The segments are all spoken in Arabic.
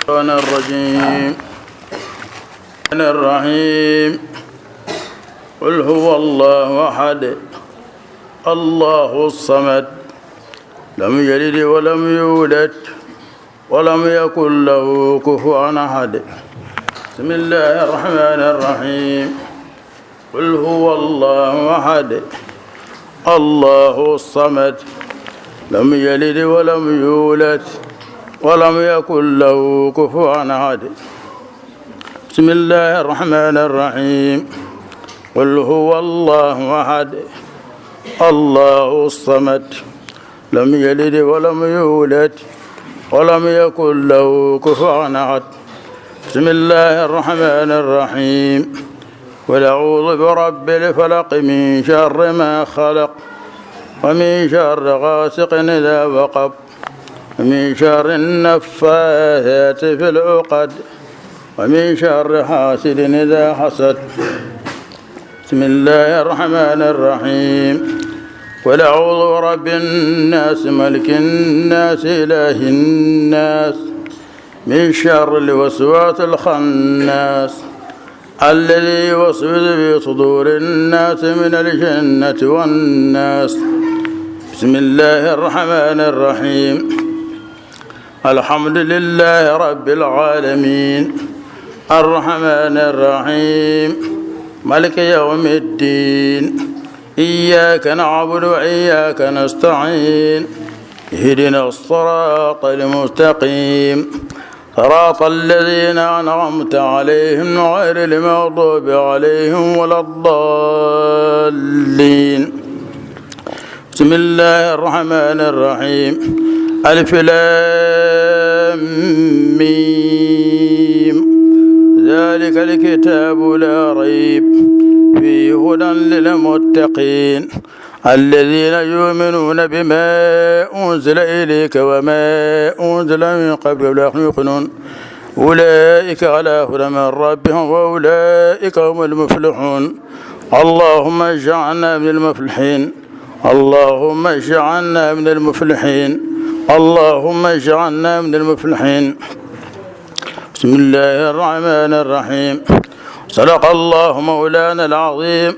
الرجيم الرحيم قل هو الله أحد الله الصمد لم يلد ولم يولد ولم يكن له كفوا أحد بسم الله الرحمن الرحيم قل هو الله أحد الله الصمد لم يلد ولم يولد ولم يكن له كفوا أحد بسم الله الرحمن الرحيم قل هو الله أحد الله الصمد لم يلد ولم يولد ولم يكن له كفوا أحد بسم الله الرحمن الرحيم قل أعوذ برب الفلق من شر ما خلق ومن شر غاسق إذا وقب ومن شر النفاثات في العقد ومن شر حاسد إذا حسد بسم الله الرحمن الرحيم قل أعوذ برب الناس ملك الناس إله الناس من شر الوسواس الخناس الذي يوسوس في صدور الناس من الجنة والناس بسم الله الرحمن الرحيم الحمد لله رب العالمين الرحمن الرحيم مالك يوم الدين إياك نعبد وإياك نستعين اهدنا الصراط المستقيم صراط الذين أنعمت عليهم غير المغضوب عليهم ولا الضالين بسم الله الرحمن الرحيم ألف لام ميم ذلك الكتاب لا ريب فيه هدى للمتقين الذين يؤمنون بما أنزل إليك وما أنزل من قبل ولا يؤمنون أولئك على هدى من ربهم وأولئك هم المفلحون اللهم اجعلنا من المفلحين اللهم اجعلنا من المفلحين اللهم اجعلنا من المفلحين بسم الله الرحمن الرحيم صدق الله مولانا العظيم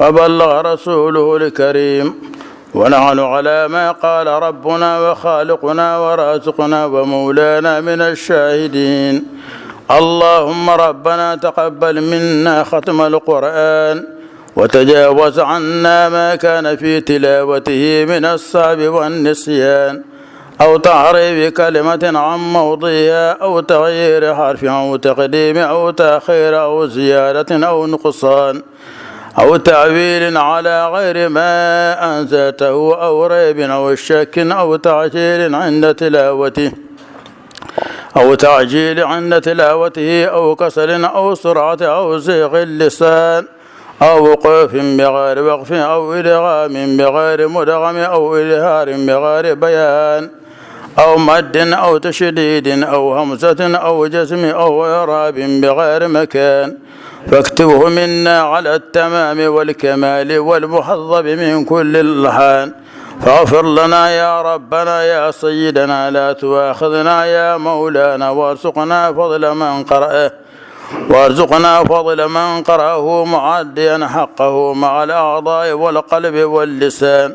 وبلغ رسوله الكريم ونحن على ما قال ربنا وخالقنا ورازقنا ومولانا من الشاهدين اللهم ربنا تقبل منا ختم القرآن وتجاوز عنا ما كان في تلاوته من الصعب والنسيان أو تعريب كلمة عن موضعها أو تغيير حرف أو تقديم أو تأخير أو زيادة أو نقصان أو تعويل على غير ما أنزلته أو ريب أو شك أو تعجيل عند تلاوته أو كسل أو سرعة أو زيغ اللسان أو وقوف بغير وقف أو إدغام بغير مدغم أو إظهار بغير بيان أو مد أو تشديد أو همزة أو جزم أو إعراب بغير مكان فاكتبه منا على التمام والكمال والمحظب من كل اللحان فاغفر لنا يا ربنا يا سيدنا لا تؤاخذنا يا مولانا وارزقنا فضل من قرأه معديا حقه مع الأعضاء والقلب واللسان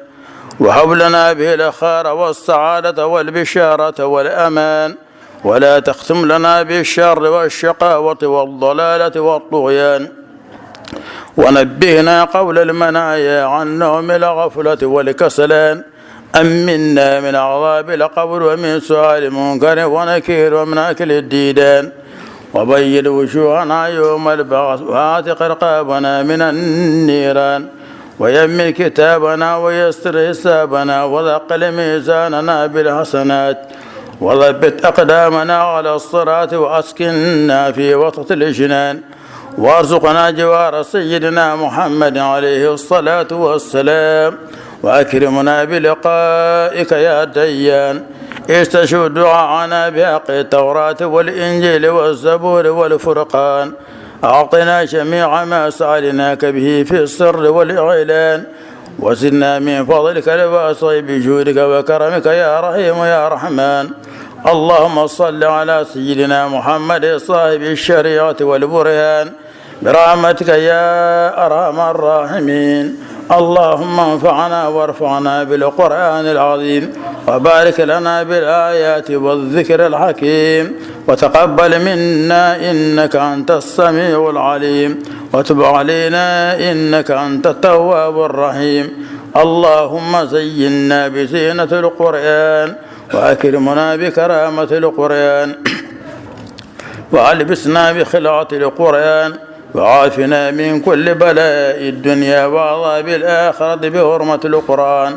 وهب لنا به الخير والسعادة والبشارة والأمان ولا تختم لنا بالشر والشقاوة والضلالة والطغيان ونبهنا قول المنايا عن نوم الغفلة والكسلان أمنا من عذاب القبر ومن سؤال منكر ونكير ومن أكل الديدان وبيض وجوهنا يوم البعث وآتق رقابنا من النيران ويمن كتابنا ويسر حسابنا وثقل ميزاننا بالحسنات وثبت أقدامنا على الصراط وأسكننا في وسط الجنان وارزقنا جوار سيدنا محمد عليه الصلاة والسلام وأكرمنا بلقائك يا ديان استشهد دعاءنا بحق التوراة والإنجيل والزبور والفرقان أعطنا جميع ما سألناك به في السر والإعلان وزدنا من فضلك الواسع بجودك وكرمك يا رحيم يا رحمن اللهم صل على سيدنا محمد صاحب الشريعة والبرهان برحمتك يا أرحم الراحمين. اللهم انفعنا وارفعنا بالقرآن العظيم وبارك لنا بالآيات والذكر الحكيم، وتقبل منا إنك أنت السميع العليم، وتب علينا إنك أنت التواب الرحيم. اللهم زينا بزينة القرآن وأكرمنا بكرامة القرآن وألبسنا بخلعة القرآن وعافنا من كل بلاء الدنيا وعذاب الآخرة بحرمة القرآن،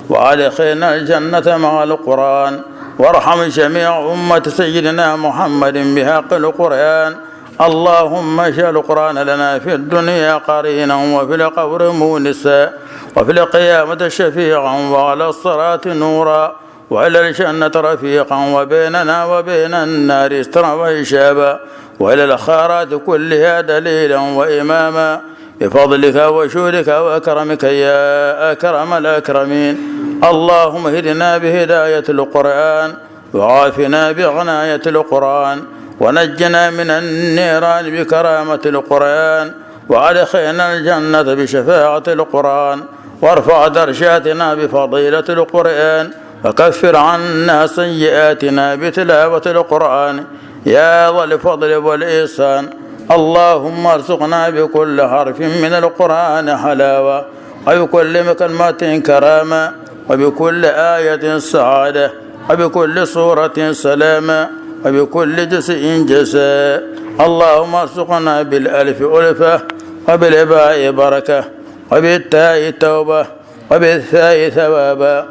وأدخلنا الجنة مع القرآن، وارحم جميع أمة سيدنا محمد بحق القرآن. اللهم اجعل القرآن لنا في الدنيا قرينا وفي القبر مونسا وفي القيامة شفيعا وعلى الصراط نورا وإلى الجنة رفيقا وبيننا وبين النار سترا وحجابا وإلى الخيرات كلها دليلا وإماما بفضلك وجودك وأكرمك يا أكرم الأكرمين. اللهم اهدنا بهداية القرآن وعافنا بعناية القرآن ونجنا من النيران بكرامة القرآن وأدخلنا الجنة بشفاعة القرآن وارفع درجاتنا بفضيلة القرآن وكفر عنا سيئاتنا بتلاوة القرآن يا ذا الفضل والإحسان. اللهم ارزقنا بكل حرف من القرآن حلاوة وبكل كلمة كرامة وبكل آية سعادة وبكل سورة سلامة وبكل جزء جزاء. اللهم ارزقنا بالألف ألفة وبالباء بركة وبالتاء توبة وبالثاء ثوابا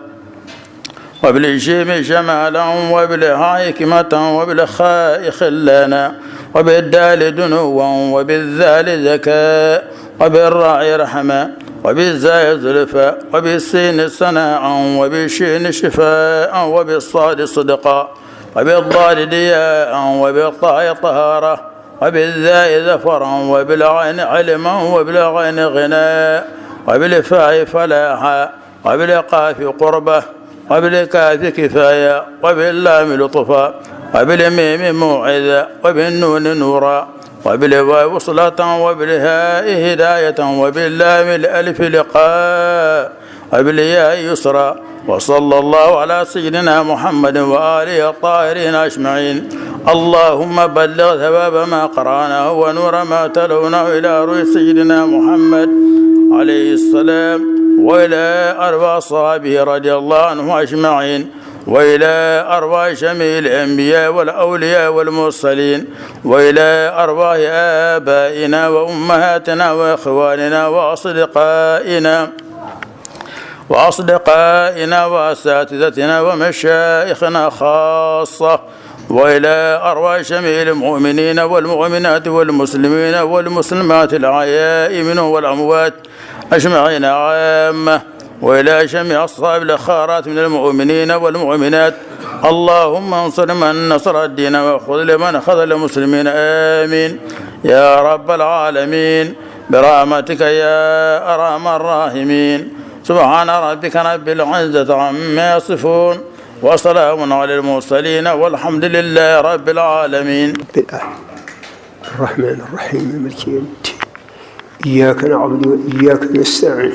وبالجيم جمالا وبالهاء حكمة وبالخاء خلانا وبالدال دنوا وبالذال ذكاء وبالراء رحمة وبالزاء زلفا وبالسين صناعا وبالشين شفاء وبالصاد صدقا وبالضاد دياء وبالطاء طهارة وبالذاء ذفرا وبالعين علما وبالغين غناء وبالفاء فلاحا وبالقاف قربة وبالكاف كفاية وباللام لطفا وبالميم موعظة وبالنون نورا وبالواو وصلة وبالهاء هداية وباللام الألف لقاء وبالياء يسرا. وصلى الله على سيدنا محمد وآله الطاهرين أجمعين. اللهم بلغ ثواب ما قرأناه ونور ما تلونه إلى روح سيدنا محمد عليه السلام وإلى أرواح صحابه رضي الله عنهم أجمعين وإلى أرواح جميع الأنبياء والأولياء والمرسلين وإلى أرواح آبائنا وأمهاتنا وإخواننا وأصدقائنا وأساتذتنا ومشايخنا خاصة وإلى أرواح جميع المؤمنين والمؤمنات والمسلمين والمسلمات الأحياء منهم والأموات أجمعين عامة وإلى جميع أصحاب الخيرات من المؤمنين والمؤمنات. اللهم انصر من نصر الدين وخذل من خذل المسلمين آمين يا رب العالمين برحمتك يا أرحم الراحمين. سبحان ربك رب العزة عما يصفون وسلام على المرسلين والحمد لله رب العالمين. الرحمن الرحيم مالك يوم الدين إياك نعبد وإياك نستعين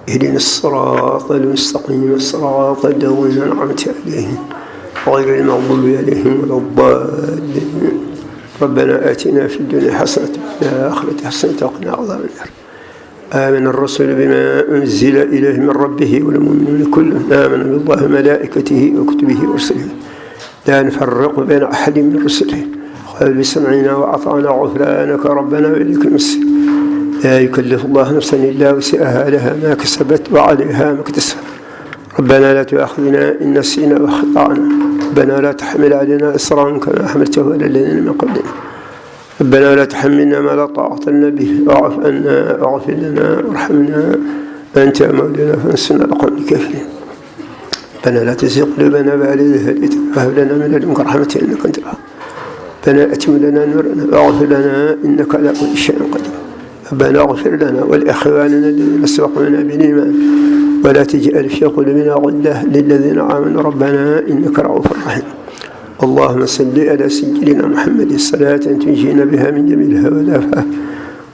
اهدنا الصراط المستقيم صراط الذين أنعمت عليهم غير المغضوب عليهم ولا الضالين. ربنا آتنا في الدنيا حسنة وفي الآخرة حسنة وقنا عذاب النار. آمن الرسول بما أنزل إليه من ربه والمؤمنون كلهم آمن بالله وملائكته وكتبه ورسله لا نفرق بين أحد من رسله قال بسمعنا وأطعنا غفرانك ربنا وإليك المصير. لا يكلف الله نفسا إلا وسعها لها ما كسبت وعليها ما اكتسبت. ربنا لا تؤاخذنا إن نسينا وأخطأنا. ربنا لا تحمل علينا إصرا كما حملته على الذين من قبلنا. ربنا لا تحملنا ما لا طاقة لنا به واعف عنا واغفر لنا وارحمنا أنت مولانا فانصرنا على القوم الكافرين. ربنا لا تزغ قلوبنا بعد إذ هديتنا وهب لنا من لدنك رحمة إنك أنت الوهاب. ربنا أتم لنا نورنا واغفر لنا إنك على كل شيء قدير. ربنا اغفر لنا ولإخواننا الذين سبقونا بالإيمان ولا تجعل في قلوبنا غلا للذين آمنوا ربنا إنك رؤوف رحيم. اللهم صل على سيدنا محمد صلاة تنجينا بها من جميع الهوى والآفات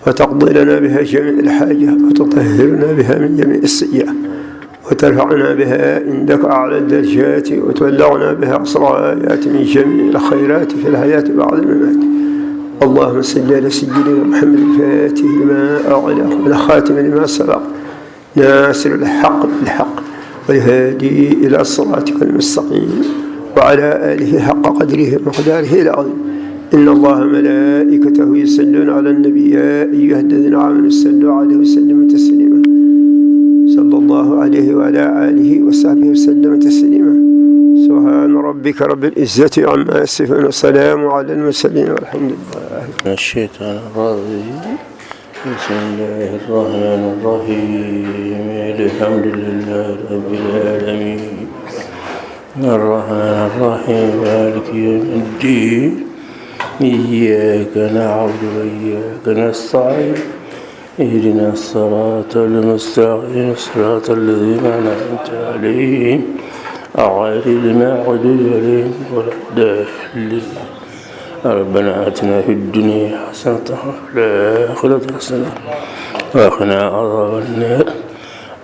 وتقضي لنا بها جميع الحاجة وتطهرنا بها من جميع السيئات وترفعنا بها عندك أعلى الدرجات وتبلغنا بها أقصى الغايات من جميع الخيرات في الحياة بعد الممات. اللهم صل على سيدنا محمد الفاتح لما أغلق والخاتم لما سبق ناصر الحق بالحق والهادي إلى صراطك المستقيم وعلى آله حق قدره ومقداره العظيم. إن الله ملائكته يصلون على النبي يا أيها الذين آمنوا صلوا عليه وسلموا تسليما. صلى الله عليه وعلى آله وصحبه وسلم تسليما. سبحان ربك رب العزة عما يصفون وسلام على المرسلين والحمد لله. الشيطان الرجيم. بسم الله الرحمن الرحيم. الحمد لله رب العالمين الرحمن الرحيم مالك يوم الدين إياك نعبد وإياك نستعين اهدنا الصراط المستقيم صراط الذين أنعمت عليهم غير المغضوب عليهم ولا الضالين. ربنا آتنا في الدنيا حسنة وفي الآخرة حسنة وقنا عذاب النار.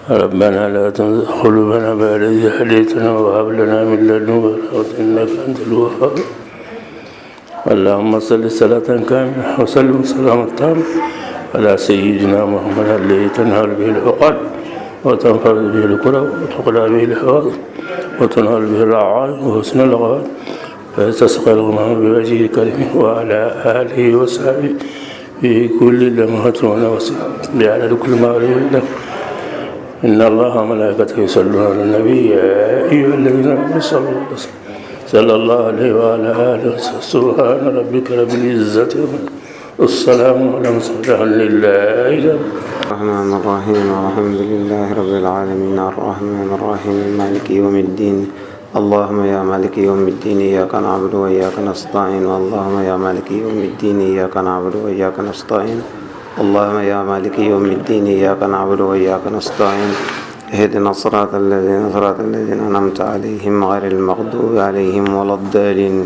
ربنا لا تزغ قلوبنا بعد إذ هديتنا وهب لنا من لدنك رحمة إنك أنت الوهاب. اللهم صل صلاة كاملة وسلم سلاما تاما على سيدنا محمد الذي تنهل به العقد وتنفرد به الكرب وتقلع به الحوائج وتنهل به الرعائي وحسن الغوائب فيستسقى الغمام بوجهه الكريم وعلى آله وصحبه في كل لمحة ونفس بعدد كل معلوم له. إن الله وملائكته يصلون على النبي يا أيها الذين آمنوا صلى الله عليه وعلى آله وسلم. سبحان ربك رب العزة والسلام على المرسلين لله. الرحمن الرحيم الحمد لله رب العالمين الرحمن الرحيم مالك يوم الدين. اللهم يا مالك يوم الدين إياك نعبد وإياك نستعين. اللهم يا مالك يوم الدين إياك نعبد وإياك نستعين. اللهم يا مالك يوم الدين إياك نعبد وإياك نستعين. اهدنا الصراط الذين أنعمت عليهم غير المغضوب عليهم ولا الضالين.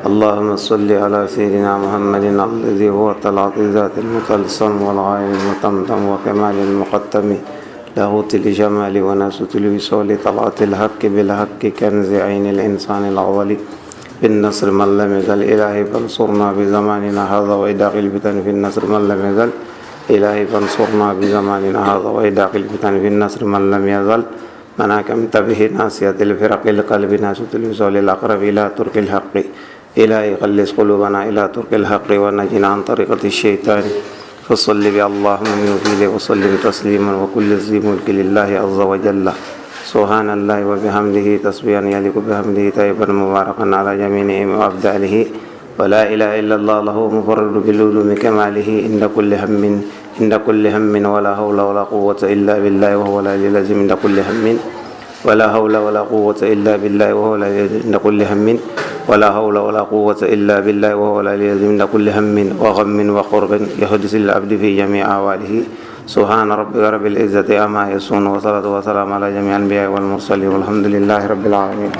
اللهم صل على سيدنا محمد الذي هو طلعة ذات المطلسم والغاية المطمطم وكمال المقتم لاهوت الجمال وناسوت الوصول طلعة الحق بالحق كنز عين الإنسان الأول بالنصر من لم يزل إلهي فانصرنا بزماننا هذا وإداق الفتن في النصر من لم يزل إلهي فانصرنا بزماننا هذا وإداق الفتن في النصر من لم يزل. من حكمت به ناسية الفرق القلب ناسوت الوصول الأقرب إلى ترك الحق إلهي خلص قلوبنا إلى ترك الحق ونجنا عن طريقة الشيطان. فصل باللهم من وفيله وسلم تسليما وكل ذي ملك لله عز وجل. سبحان الله وبحمده تسبيحا يليق بحمده طيبا مباركا على جميع وأفضاله. ولا إله إلا الله له مفرد بالعلوم كماله عند كل هم ولا حول ولا قوة إلا بالله وهو العلي العظيم عند كل هم ولا حول ولا قوة إلا بالله وهو العلي عند كل هم ولا حول ولا قوة إلا بالله وهو العلي العظيم عند كل هم وغم وقرب يحدث العبد في جميع أحواله. سبحان ربك رب العزة عما يصفون والصلاة والسلام على جميع الأنبياء والمرسلين والحمد لله رب العالمين.